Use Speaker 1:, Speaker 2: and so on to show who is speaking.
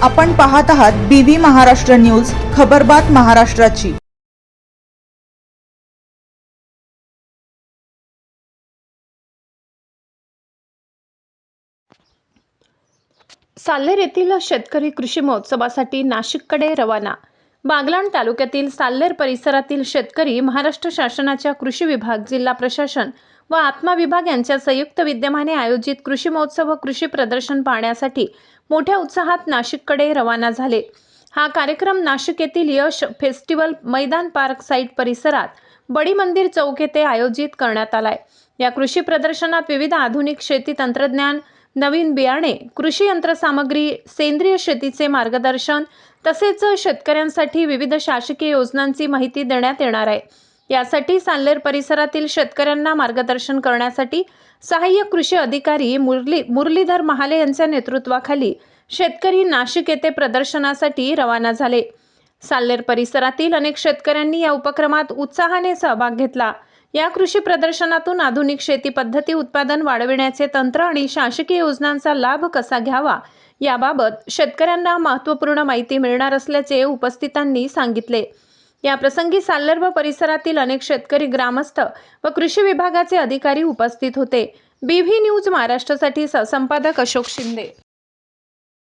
Speaker 1: आपण पाहत आहात BV महाराष्ट्र न्यूज, खबरबात महाराष्ट्राची।
Speaker 2: साल्हेर येथील शेतकरी कृषी महोत्सवासाठी नाशिककडे रवाना। बागलाण तालुक्यातील साल्हेर परिसरातील शेतकरी महाराष्ट्र शासनाच्या कृषी विभाग, जिल्हा प्रशासन व आत्मा विभाग यांच्या संयुक्त विद्यमाने आयोजित कृषी महोत्सव व कृषी प्रदर्शन पाहण्यासाठी मोठ्या उत्साहात नाशिककडे रवाना झाले। हा कार्यक्रम नाशिक येथील यश फेस्टिवल मैदान पार्क साइट परिसरात बडी मंदिर चौक येथे आयोजित करण्यात आलाय। या कृषी प्रदर्शनात विविध आधुनिक शेती तंत्रज्ञान, नवीन बियाणे, कृषी यंत्रसामग्री, सेंद्रिय शेतीचे मार्गदर्शन तसेच शेतकऱ्यांसाठी विविध शासकीय योजनांची माहिती देण्यात येणार आहे। यासाठी साल्हेर परिसरातील शेतकऱ्यांना मार्गदर्शन करण्यासाठी सहाय्यक कृषी अधिकारी मुरलीधर महाले यांच्या नेतृत्वाखाली शेतकरी नाशिक येथे प्रदर्शनासाठी रवाना झाले। साल्हेर परिसरातील अनेक शेतकऱ्यांनी या उपक्रमात उत्साहाने सहभाग घेतला। या कृषी प्रदर्शनातून आधुनिक शेती पद्धती, उत्पादन वाढविण्याचे तंत्र आणि शासकीय योजनांचा लाभ कसा घ्यावा याबाबत शेतकऱ्यांना महत्त्वपूर्ण माहिती मिळणार असल्याचे उपस्थितांनी सांगितले। या प्रसंगी साल्हेर व परिसरातील अनेक शेतकरी, ग्रामस्थ व कृषी विभागाचे अधिकारी उपस्थित होते। BV न्यूज महाराष्ट्रासाठी संपादक अशोक शिंदे।